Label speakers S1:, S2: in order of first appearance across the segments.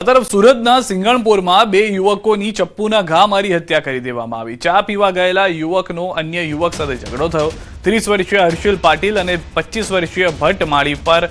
S1: તરફ સુરતના સિંગણપુરમાં બે યુવકોની ચપ્પુના ઘા મારી હત્યા કરી દેવામાં આવી। ચા પીવા ગયેલા યુવકનો અન્ય યુવક સાથે ઝઘડો થયો। 30 વર્ષીય હર્ષિલ પાટીલ અને 25 વર્ષીય ભટ્ટ માળી પર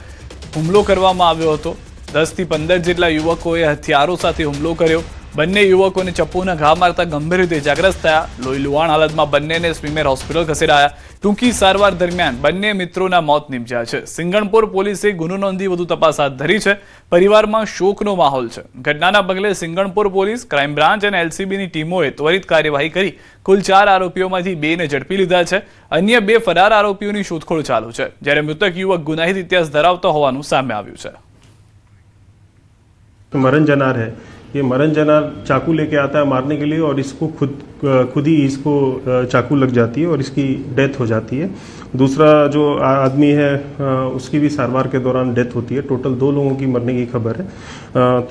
S1: હુમલો કરવામાં આવ્યો હતો। 10 થી 15 જેટલા યુવકોએ હથિયારો સાથે હુમલો કર્યો। બંને યુવકોને ચપ્પુના ઘા મારતા ગંભીર રીતે ઇજાગ્રસ્ત થયા। લોહી લુહાણ હાલતમાં બંનેને સ્મીમેર હોસ્પિટલ ખસેડાયા। ટૂંકી સારવાર દરમિયાન બંને મિત્રોના મોત નિપજ્યા છે। સિંગણપુર પોલીસે ગુનો નોંધી વધુ તપાસ હાથ ધરી છે। પરિવારમાં શોકનો માહોલ છે। ઘટનાના પગલે સિંગણપુર પોલીસ, ક્રાઇમ બ્રાન્ચ અને એલસીબીની ટીમોએ ત્વરિત કાર્યવાહી કરી કુલ 4 આરોપીઓમાંથી 2ને ઝડપી લીધા છે। અન્ય 2 ફરાર આરોપીઓની શોધખોળ ચાલુ છે, જ્યારે મૃતક યુવક ગુનાહિત ઇતિહાસ ધરાવતો હોવાનું સામે આવ્યું છે।
S2: मरण जनार है, ये मरण जनार चाकू लेके आता है मारने के लिए और इसको खुद ही इसको चाकू लग जाती है और इसकी डेथ हो जाती है। दूसरा जो आदमी है उसकी भी सारवार के दौरान डेथ होती है। टोटल 2 लोगों की मरने की खबर है।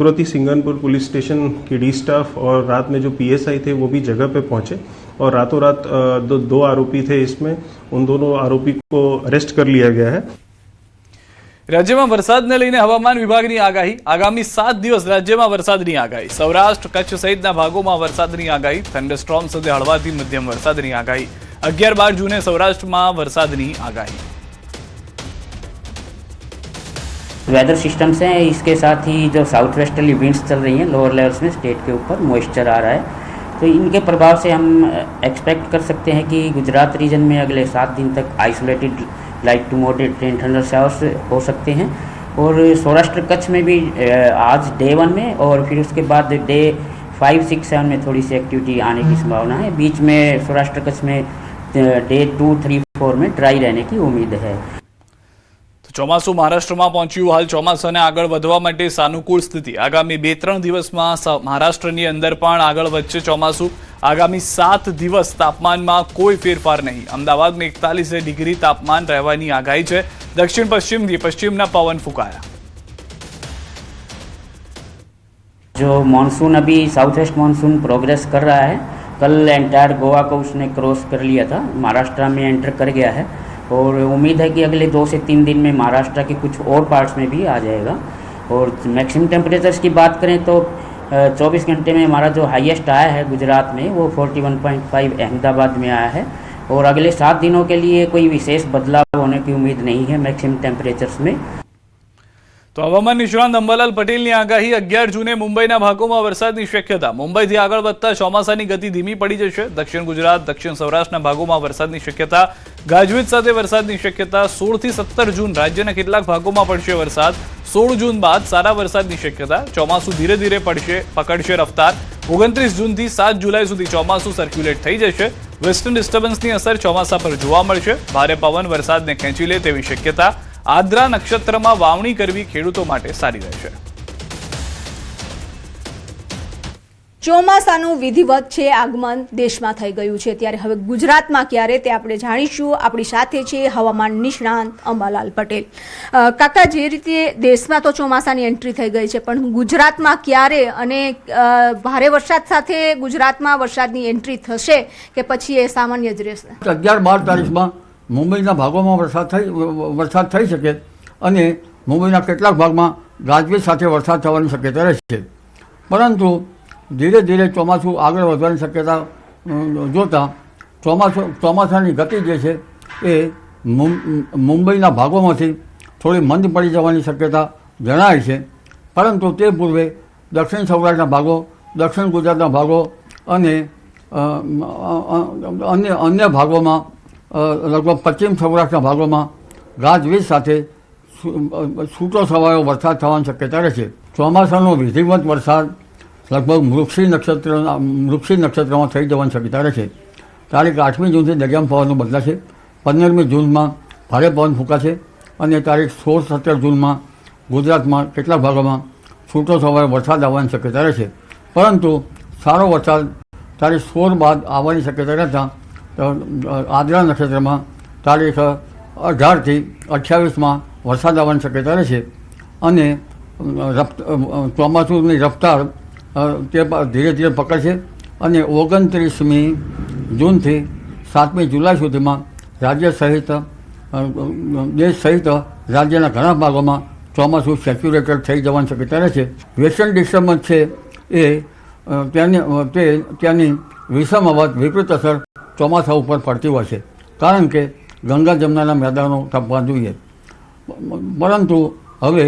S2: तुरंत ही सिंगनपुर पुलिस स्टेशन की डी स्टाफ और रात में जो पीएसआई थे वो भी जगह पे पहुंचे और रातों रात दो आरोपी थे, इसमें उन दोनों आरोपी को अरेस्ट कर लिया गया है।
S1: राज्य में वरसाद ने लईने हवामान विभाग की आगाही। आगामी 7 दिवस राज्य में वरसाद की आगाही। सौराष्ट्र कच्छ सहित भागों में वरसाद की आगाही। थंडरस्टॉर्म साथे हळवाथी मध्यम वरसाद की आगाही। 11-12 जूने सौराष्ट्र में वरसाद की आगाही।
S3: वेदर सिस्टम्स हैं, इसके साथ ही जो साउथ वेस्टर्ली विंड्स चल रही हैं लोअर लेवल्स में, स्टेट के ऊपर मॉइस्चर आ रहा है, तो इनके प्रभाव से हम एक्सपेक्ट कर सकते हैं कि गुजरात रीजन में अगले 7 दिन तक isolated light to moderate rain thunder showers हो सकते हैं। और सौराष्ट्र कच्छ में भी आज डे 1 में और फिर उसके बाद डे 5, 6, 7 में थोड़ी सी एक्टिविटी आने की संभावना है। बीच में सौराष्ट्र कच्छ में डे 2, 3, 4 में ड्राई रहने की उम्मीद है।
S1: ચોમાસું મહારાષ્ટ્રમાં પહોંચ્યું। હાલ ચોમાસાને આગળ વધવા માટે સાનુકૂળ સ્થિતિ। આગામી 2-3 દિવસમાં મહારાષ્ટ્રની અંદર પણ આગળ વધશે ચોમાસું। આગામી 7 દિવસ તાપમાનમાં કોઈ ફેરફાર નહીં। અમદાવાદમાં 41 ડિગ્રી તાપમાન રહેવાની આગાહી છે। દક્ષિણ પશ્ચિમથી પશ્ચિમના પવન ફૂંકાયા।
S3: जो मानसून अभी साउथ वेस्ट मानसून प्रोग्रेस कर रहा है, कल एंटायर गोवा को उसने क्रॉस कर लिया था, महाराष्ट्र में एंटर कर गया है और उम्मीद है कि अगले 2 से 3 दिन में महाराष्ट्र के कुछ और पार्ट्स में भी आ जाएगा। और मैक्सिमम टेम्परेचर्स की बात करें तो 24 घंटे में हमारा जो हाईएस्ट आया है गुजरात में वो 41.5 अहमदाबाद में आया है। और अगले 7 दिनों के लिए कोई विशेष बदलाव होने की उम्मीद नहीं है मैक्सिमम टेम्परेचर्स में।
S1: तो हवामान निष्णात अंबालाल पटेलની આગાહી। 11 જૂને મુંબઈના ભાગોમાં વરસાદની શક્યતા। મુંબઈથી આગળ વધતા ચોમાસાની ગતિ ધીમી પડી જશે। દક્ષિણ ગુજરાત, દક્ષિણ સૌરાષ્ટ્રના ભાગોમાં વરસાદની શક્યતા। ગાજવીજ સાથે વરસાદની શક્યતા। 16 થી 17 જૂન રાજ્યના કેટલાક ભાગોમાં પડશે વરસાદ। 16 જૂન બાદ સારા વરસાદની શક્યતા। ચોમાસું ધીરે ધીરે પકડશે રફતાર। 29 જૂનથી 7 જુલાઈ સુધી ચોમાસું સર્ક્યુલેટ થઈ જશે। વેસ્ટર્ન ડિસ્ટર્બન્સની અસર ચોમાસા પર જોવા મળશે। ભારે પવન વરસાદને ખેંચી લે તેવી શક્યતા। આદ્રા નક્ષત્રમાં વાવણી કરવી ખેડૂતો માટે સારી રહેશે।
S4: ચોમાસાનું વિધિવત છે આગમન દેશમાં થઈ ગયું છે, ત્યારે હવે ગુજરાતમાં ક્યારે તે આપણે જાણીશું। આપણી સાથે છે હવામાન નિષ્ણાંત અંબાલાલ પટેલ। કાકા, જે રીતે દેશમાં તો ચોમાસાની એન્ટ્રી થઈ ગઈ છે, પણ ગુજરાતમાં ક્યારે અને ભારે વરસાદ સાથે ગુજરાતમાં વરસાદની એન્ટ્રી થશે કે પછી એ સામાન્ય જ રહેશે?
S5: 11-12 તારીખમાં મુંબઈના ભાગોમાં વરસાદ થઈ શકે અને મુંબઈના કેટલાક ભાગમાં ગાજવીજ સાથે વરસાદ થવાની શક્યતા રહેશે। પરંતુ ધીરે ધીરે ચોમાસું આગળ વધવાની શક્યતા જોતાં ચોમાસાની ગતિ જે છે એ મુંબઈના ભાગોમાંથી થોડી મંદ પડી જવાની શક્યતા જણાય છે। પરંતુ તે પૂર્વે દક્ષિણ સૌરાષ્ટ્રના ભાગો, દક્ષિણ ગુજરાતના ભાગો અને અન્ય ભાગોમાં લગભગ પશ્ચિમ સૌરાષ્ટ્રના ભાગોમાં ગાજવીજ સાથે છૂટો છવાયો વરસાદ થવાની શક્યતા રહેશે। ચોમાસાનો વિધિવત વરસાદ લગભગ મૃગશી નક્ષત્રમાં થઈ જવાની શક્યતા રહેશે। તારીખ 8મી જૂનથી દરિયામાં પવનનો બદલાશે। 15મી જૂનમાં ભારે પવન ફૂંકાશે અને તારીખ 16-17 જૂનમાં ગુજરાતમાં કેટલાક ભાગોમાં છૂટો છવાયો વરસાદ આવવાની શક્યતા રહેશે। પરંતુ સારો વરસાદ તારીખ 16 બાદ આવવાની શક્યતા રહેતાં આદ્રા નક્ષત્રમાં તારીખ 18થી 28માં વરસાદ આવવાની શક્યતા રહેશે અને ચોમાસુની રફતાર તે ધીરે ધીરે પકડશે અને 29મી જૂનથી 7મી જુલાઈ સુધીમાં રાજ્ય સહિત દેશ સહિત રાજ્યના ઘણા ભાગોમાં ચોમાસું સેચ્યુરેટેડ થઈ જવાની શક્યતા રહે છે. વેસ્ટર્ન ડિસ્ટર્બન્સ છે એ ત્યાંની વિષમ અવધ વિપરીત અસર ચોમાસા ઉપર પડતી હોય છે, કારણ કે ગંગા જમનાના મેદાનો કાપવા જોઈએ. પરંતુ હવે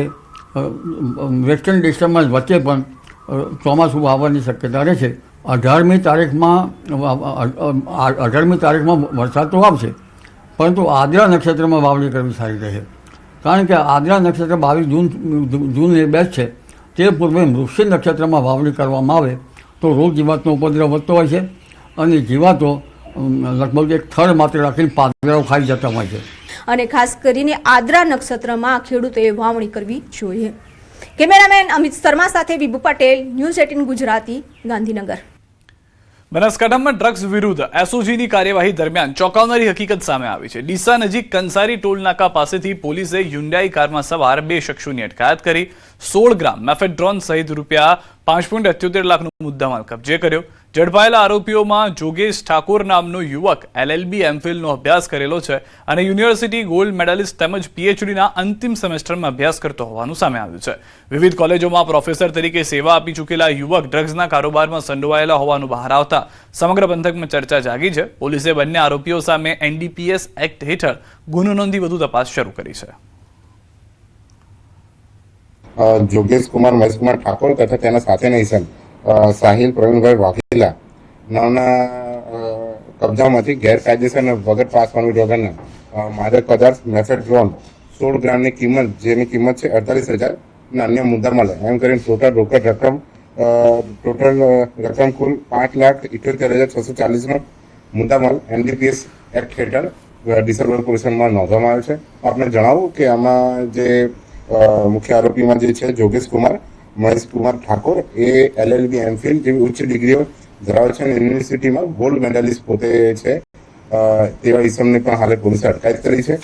S5: વેસ્ટર્ન ડિસ્ટર્બન્સ વચ્ચે પણ ચોમાસું આવવાની શક્યતા રહે છે. 18મી તારીખમાં વરસાદ તો આવશે, પરંતુ આદ્રા નક્ષત્રમાં વાવણી કરવી સારી રહે, કારણ કે આદ્રા નક્ષત્ર 22 જૂન બેસ્ટ છે. તે પૂર્વે મૃગશિર નક્ષત્રમાં વાવણી કરવામાં આવે તો રોગ જીવાતનો ઉપદ્રવ વધતો હોય છે અને જીવાતો લગભગ એક થડ માત્ર રાખીને પાંદડાઓ ખાઈ જતા હોય છે.
S4: અને ખાસ કરીને આદ્રા નક્ષત્રમાં ખેડૂતોએ વાવણી કરવી જોઈએ. કેમેરામેન અમિત શર્મા સાથે વિભુ પટેલ, ન્યૂઝ 18 ગુજરાતી, ગાંધીનગર.
S1: બનાસકાંઠામાં ડ્રગ્સ વિરુદ્ધ એસઓજીની કાર્યવાહી દરમિયાન ચોંકાવનારી હકીકત સામે આવી છે. ડીસા નજીક કંસારી ટોલનાકા પાસેથી પોલીસે હ્યુન્ડાઈ કારમાં સવાર 2 શખ્સોની અટકાયત કરી 16 ગ્રામ મેફેડ્રોન સહિત ₹5.78 લાખનો મુદ્દામાલ કબજે કર્યો. ઝડપાયેલા આરોપીઓમાં જોગેશ ઠાકોર નામનો યુવક LLB એમફિલનો અભ્યાસ કરેલો છે અને યુનિવર્સિટી ગોલ્ડ મેડલિસ્ટ તેમજ PhDના અંતિમ સેમેસ્ટરમાં અભ્યાસ કરતો હોવાનું સામે આવ્યું છે. વિવિધ કોલેજોમાં પ્રોફેસર તરીકે સેવા આપી ચૂકેલા યુવક ડ્રગ્સના કારોબારમાં સંડોવાયેલા હોવાનું બહાર આવતા સમગ્ર પંથકમાં ચર્ચા જાગી છે. પોલીસે બંને આરોપીઓ સામે NDPS એક્ટ હેઠળ ગુનો નોંધી વધુ તપાસ શરૂ કરી છે.
S6: જોગેશ કુમાર મહેશ કુમાર ઠાકોર તથા તેના સાથેના ઈસમ સાહિલ પ્રવીણભાઈ વાઘેલા નામના કબજામાંથી ગેરકાયદેસર અને વગર પાસ પરમિટ વગરના માદક પદાર્થ મેફેડ્રોન 16 ગ્રામની કિંમત, જેની કિંમત છે 48,000 અને અન્ય મુદ્દામાલ એમ કરીને ટોટલ રોકડ રકમ કુલ 5,78,640નો મુદ્દામાલ NDPS એક્ટ હેઠળ ડીસા રોડ પોલીસમાં નોંધવામાં આવ્યો છે. આપણે જણાવું કે આમાં જે મુખ્ય આરોપીમાં જે છે જોગેશ કુમાર મહેશ કુમાર ઠાકોર એ LLB એમફિલ જેવી ઉચ્ચ ડિગ્રીઓ ધરાવે છે અને યુનિવર્સિટીમાં ગોલ્ડ મેડલિસ્ટ પોતે છે. તેવા ઈસમને પણ હાલે પોલીસે અટકાયત કરી છે.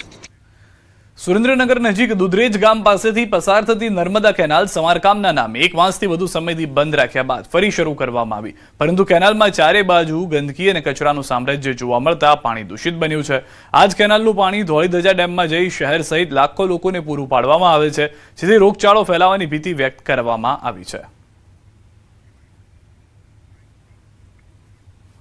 S1: સુરેન્દ્રનગર નજીક દુધરેજ ગામ પાસેથી પસાર થતી નર્મદા કેનાલ સમારકામના નામે 1 માસથી વધુ સમયથી બંધ રાખ્યા બાદ ફરી શરૂ કરવામાં આવી, પરંતુ કેનાલમાં ચારે બાજુ ગંદકી અને કચરાનું સામ્રાજ્ય જોવા મળતા પાણી દૂષિત બન્યું છે. આ જ કેનાલનું પાણી ધોળીધજા ડેમમાં જઈ શહેર સહિત લાખો લોકોને પૂરું પાડવામાં આવે છે, જેથી રોગચાળો ફેલાવાની ભીતિ વ્યક્ત કરવામાં આવી છે.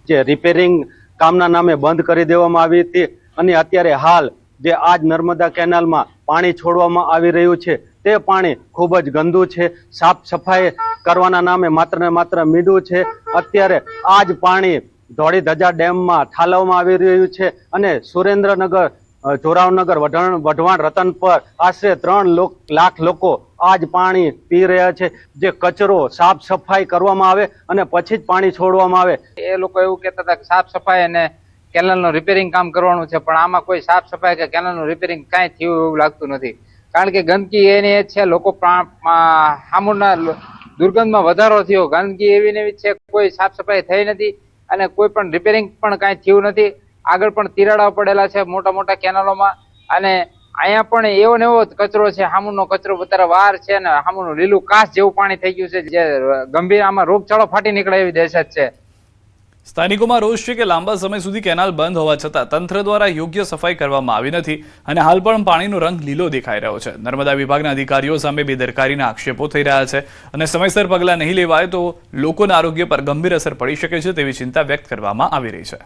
S7: જે રિપેરિંગ કામના નામે બંધ કરી દેવામાં આવી હતી અને અત્યારે હાલ જે આજ નર્મદા કેનાલમાં પાણી છોડવામાં આવી રહ્યું છે તે પાણી ખૂબ જ ગંદુ છે. સાફ સફાઈ કરવાના નામે માત્ર ને માત્ર મીઠું છે. અત્યારે આ જ પાણી ધોળીધજા ડેમમાં ઠાલવવામાં આવી રહ્યું છે અને સુરેન્દ્રનગર, જોરાવનગર, વઢવાણ, રતનપર આશરે 3 લાખ લોકો આ જ પાણી પી રહ્યા છે. જે કચરો સાફ સફાઈ કરવામાં આવે અને પછી જ પાણી છોડવામાં આવે.
S8: એ લોકો એવું કહેતા હતા કે સાફ સફાઈ અને કેનાલનું રિપેરિંગ કામ કરવાનું છે, પણ આમાં કોઈ સાફ સફાઈ કે કેનાલનું રિપેરિંગ કાંઈ થયું એવું લાગતું નથી, કારણ કે ગંદકી એની છે. લોકો સામૂના દુર્ગંધમાં વધારો થયો, ગંદકી એવી ને એવી છે, કોઈ સાફ સફાઈ થઈ નથી અને કોઈ પણ રિપેરિંગ પણ કાંઈ થયું નથી. આગળ પણ તિરાડા પડેલા છે મોટા મોટા કેનાલોમાં અને અહીંયા પણ એવો ને એવો કચરો છે. સામૂનો કચરો વધારે વાર છે અને સામૂનું લીલું કાચ જેવું પાણી થઈ ગયું છે, જે ગંભીર આમાં રોગચાળો ફાટી નીકળે એવી દહેશત છે.
S1: સ્થાનિકોમાં રોષ છે કે લાંબા સમય સુધી કેનાલ બંધ હોવા છતાં તંત્ર દ્વારા યોગ્ય સફાઈ કરવામાં આવી નથી અને હાલ પણ પાણીનો રંગ લીલો દેખાઈ રહ્યો છે. નર્મદા વિભાગના અધિકારીઓ સામે બેદરકારીના આક્ષેપો થઈ રહ્યા છે અને સમયસર પગલાં નહીં લેવાય તો લોકોના આરોગ્ય પર ગંભીર અસર પડી શકે છે તેવી ચિંતા વ્યક્ત કરવામાં આવી રહી છે.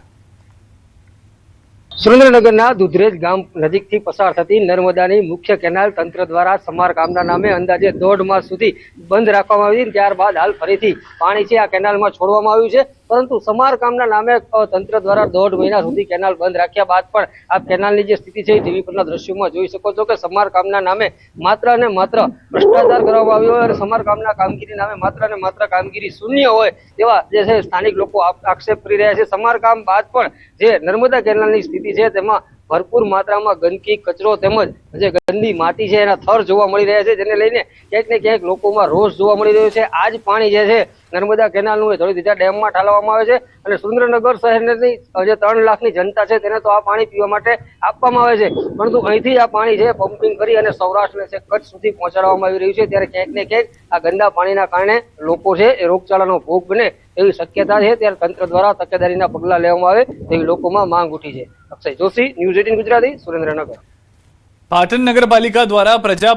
S9: સુરેન્દ્રનગરના દુધરેજ ગામ નજીકથી પસાર થતી નર્મદાની મુખ્ય કેનાલ તંત્ર દ્વારા સમારકામના નામે અંદાજે 1.5 માસ સુધી બંધ રાખવામાં આવી હતી. ત્યારબાદ હાલ ફરીથી પાણી છે આ કેનાલમાં છોડવામાં આવ્યું છે, પરંતુ સમારકામના નામે તંત્ર દ્વારા 1.5 મહિના સુધી કેનાલ બંધ રાખ્યા બાદ પણ આ કેનાલની જે સ્થિતિ છે ટીવી પરના દ્રશ્યોમાં જોઈ શકો છો કે સમારકામના નામે માત્ર અને માત્ર ભ્રષ્ટાચાર કરવામાં આવ્યો હોય અને સમારકામના કામગીરી નામે માત્ર અને માત્ર કામગીરી શૂન્ય હોય તેવા જે છે સ્થાનિક લોકો આક્ષેપ કરી રહ્યા છે. સમારકામ બાદ પણ જે નર્મદા કેનાલની સ્થિતિ છે તેમાં ભરપૂર માત્રામાં ગંદકી, કચરો તેમજ જે ગંદી માટી છે એના થર જોવા મળી રહ્યા છે, જેને લઈને ક્યાંક ને ક્યાંક લોકોમાં રોષ જોવા મળી રહ્યો છે. આ જ પાણી જે છે નર્મદા કેનાલનું ધોળીધજા ડેમમાં ઠાલવવામાં આવે છે અને સુરેન્દ્રનગર શહેરની જે 3 લાખની જનતા છે તેને તો આ પાણી પીવા માટે આપવામાં આવે છે, પરંતુ અહીંથી આ પાણી છે પમ્પિંગ કરી અને સૌરાષ્ટ્ર છે કચ્છ સુધી પહોંચાડવામાં આવી રહ્યું છે. ત્યારે ક્યાંક ને ક્યાંક આ ગંદા પાણીના કારણે લોકો છે એ રોગચાળાનો ભોગ બને એવી શક્યતા છે. ત્યારે તંત્ર દ્વારા તકેદારીના પગલાં લેવામાં આવે તેવી લોકોમાં માંગ ઉઠી છે. અક્ષય જોશી, ન્યૂઝ 18 ગુજરાતી, સુરેન્દ્રનગર.
S1: પાટણ નગરપાલિકા દ્વારા પ્રજા